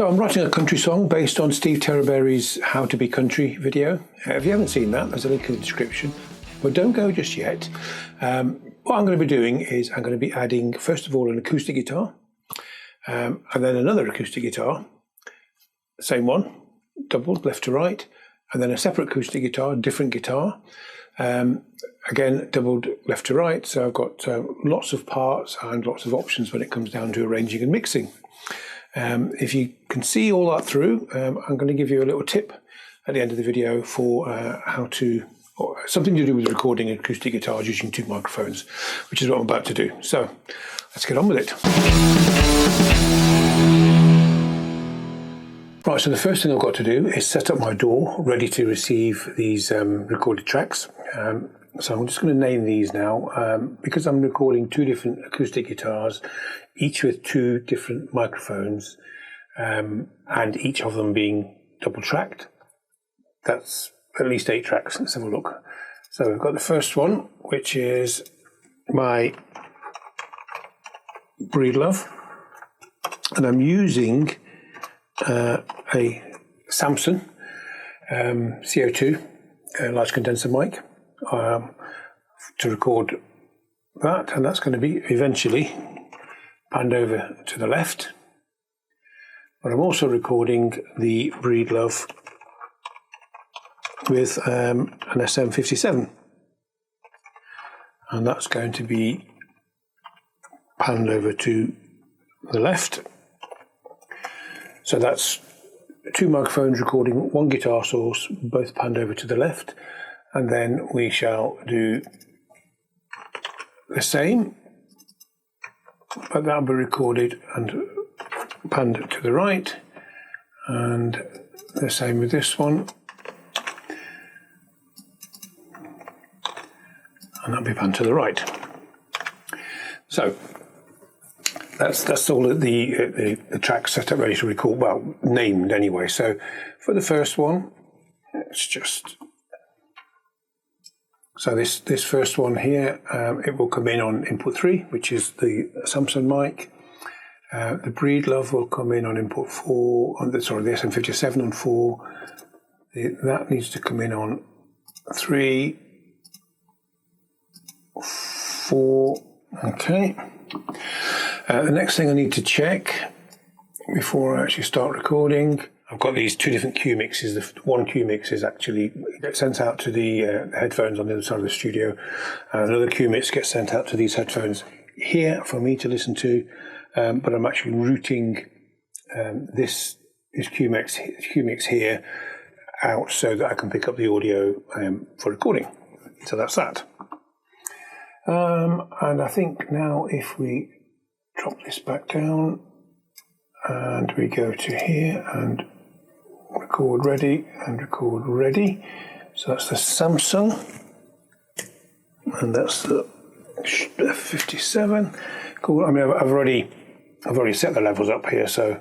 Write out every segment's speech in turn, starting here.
So I'm writing a country song based on Steve Terreberry's How to Be Country video. If you haven't seen that, there's a link in the description. But don't go just yet. What I'm going to be doing is I'm going to be adding, first of all, an acoustic guitar, and then another acoustic guitar, same one, doubled left to right, and then a separate acoustic guitar, different guitar, again doubled left to right. So I've got lots of parts and lots of options when it comes down to arranging and mixing. If you can see all that through, I'm going to give you a little tip at the end of the video for how to, or something to do with recording acoustic guitars using two microphones, which is what I'm about to do. So let's get on with it. Right, so the first thing I've got to do is set up my DAW ready to receive these recorded tracks. So I'm just going to name these now because I'm recording two different acoustic guitars, each with two different microphones, and each of them being double tracked. That's at least 8 tracks. Let's have a look. So we've got the first one, which is my Breedlove, and I'm using a Samson CO2 large condenser mic to record that, and that's going to be eventually panned over to the left. But I'm also recording the Breedlove with an SM57, and that's going to be panned over to the left. So that's two microphones recording one guitar source, both panned over to the left, and then we shall do the same, but that'll be recorded and panned to the right, and the same with this one, and that'll be panned to the right. So that's all the tracks set up ready to record, well, named anyway. So for the first one, it's just, so this first one here, it will come in on input 3, which is the Samson mic. The Breedlove will come in on input 4, the SM57 on 4. That needs to come in on 3, 4, okay. The next thing I need to check before I actually start recording, I've got these two different cue mixes. The one cue mix is actually gets sent out to the headphones on the other side of the studio. Another cue mix gets sent out to these headphones here for me to listen to, but I'm actually routing this cue mix here out so that I can pick up the audio for recording. So that's that. And I think now if we drop this back down and we go to here and record ready and record ready. So that's the Samsung, and that's the 57. Cool. I mean, I've already set the levels up here, so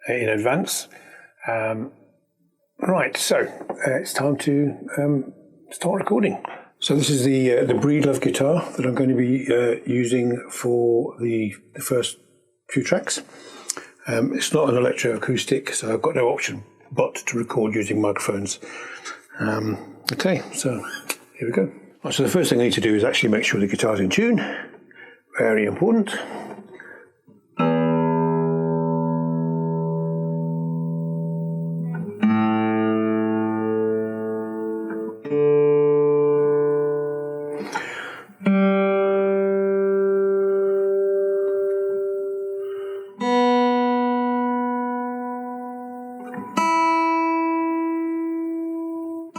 in advance. Right, so it's time to start recording. So this is the Breedlove guitar that I'm going to be using for the first few tracks. It's not an electroacoustic, so I've got no option but to record using microphones. Okay, so here we go. Right, so the first thing I need to do is actually make sure the guitar's in tune. Very important.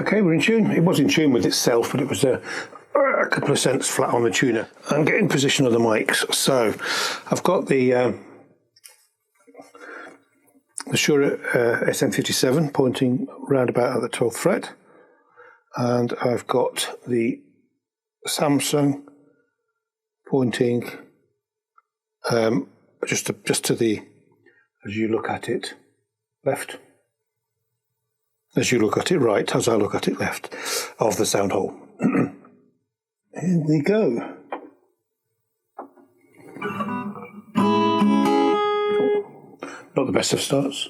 Okay, we're in tune. It was in tune with itself, but it was a couple of cents flat on the tuner. And get in position of the mics. So I've got the Shure SM57 pointing round about at the 12th fret, and I've got the Samsung pointing just to the, as you look at it, left. As you look at it right, as I look at it left of the sound hole. Here we go. Not the best of starts.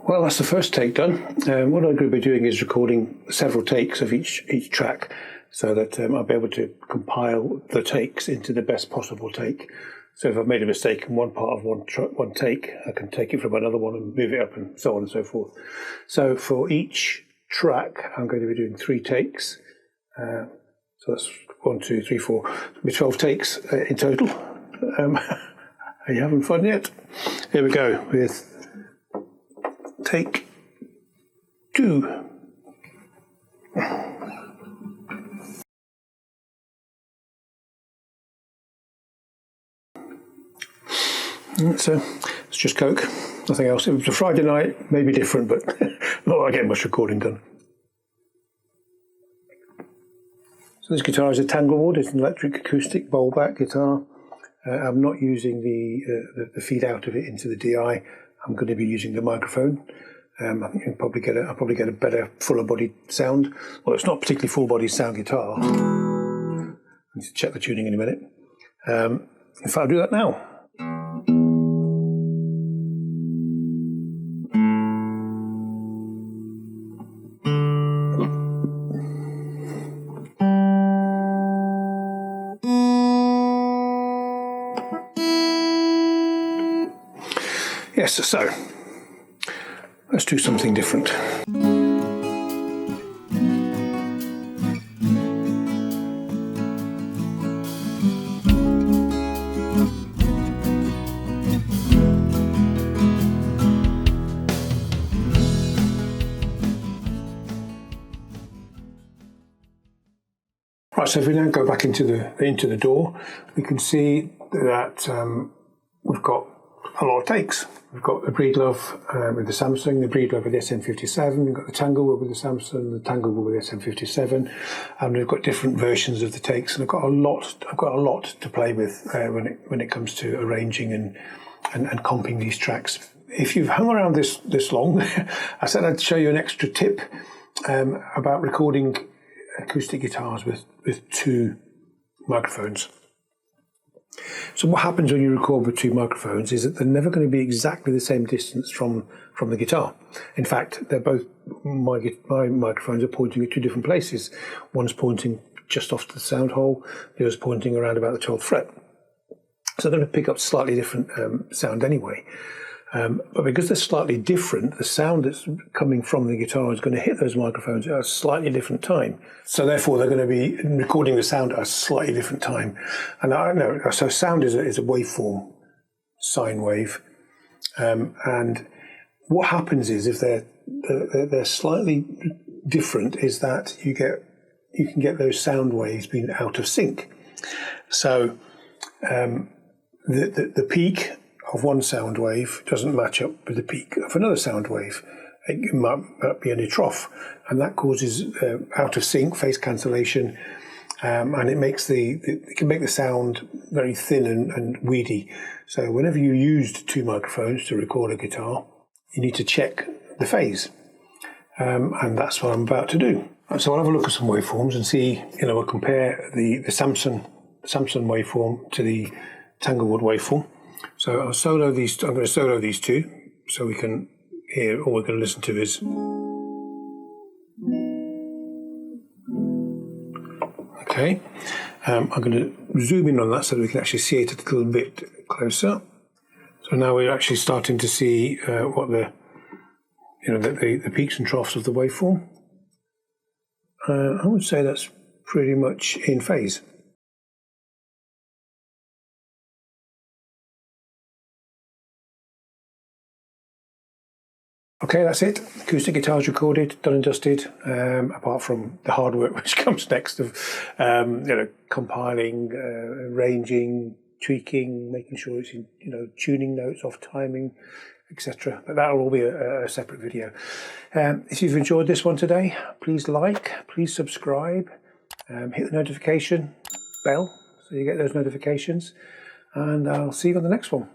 Well, that's the first take done. What I'm going to be doing is recording several takes of each track, so that I'll be able to compile the takes into the best possible take. So if I've made a mistake in one part of one take, I can take it from another one and move it up and so on and so forth. So for each track, I'm going to be doing 3 takes. So that's 1, 2, 3, 4, it'll be 12 takes in total. Are you having fun yet? Here we go with take 2. So it's just Coke, nothing else. If it was a Friday night, maybe different, but not I get much recording done. So this guitar is a Tanglewood. It's an electric acoustic bowl back guitar. I'm not using the feed out of it into the DI. I'm going to be using the microphone. I think I'll probably get a better, fuller bodied sound. Well, it's not particularly full bodied sound guitar. I need to check the tuning in a minute. In fact, I'll do that now. Yes, so let's do something different. Right, so if we now go back into the door, we can see that we've got a lot of takes. We've got the Breedlove with the Samsung, the Breedlove with the SM57, we've got the Tanglewood with the Samsung, the Tanglewood with the SM57, and we've got different versions of the takes, and I've got a lot to play with when it comes to arranging and comping these tracks. If you've hung around this long, I said I'd show you an extra tip about recording acoustic guitars with 2 microphones. So what happens when you record with 2 microphones is that they're never going to be exactly the same distance from the guitar. In fact, they're both, my microphones are pointing at 2 different places. One's pointing just off the sound hole, the other's pointing around about the 12th fret. So they're going to pick up slightly different sound anyway. But because they're slightly different, the sound that's coming from the guitar is going to hit those microphones at a slightly different time. So therefore, they're going to be recording the sound at a slightly different time. And I know, so sound is a waveform, sine wave. And what happens is if they're slightly different, is that you can get those sound waves being out of sync. So the peak of one sound wave doesn't match up with the peak of another sound wave. It might be in a trough, and that causes out of sync, phase cancellation, and it can make the sound very thin and weedy. So whenever you used 2 microphones to record a guitar, you need to check the phase, and that's what I'm about to do. So I'll have a look at some waveforms and see, we'll compare the Samsung waveform to the Tanglewood waveform. So I'm going to solo these 2, so we can hear, all we're going to listen to is. Okay, I'm going to zoom in on that so that we can actually see it a little bit closer. So now we're actually starting to see what the peaks and troughs of the waveform. I would say that's pretty much in phase. Okay, that's it. Acoustic guitar's recorded, done and dusted. Apart from the hard work which comes next of, compiling, arranging, tweaking, making sure it's in, tuning notes, off timing, etc. But that'll all be a separate video. If you've enjoyed this one today, please like, please subscribe, hit the notification bell so you get those notifications, and I'll see you on the next one.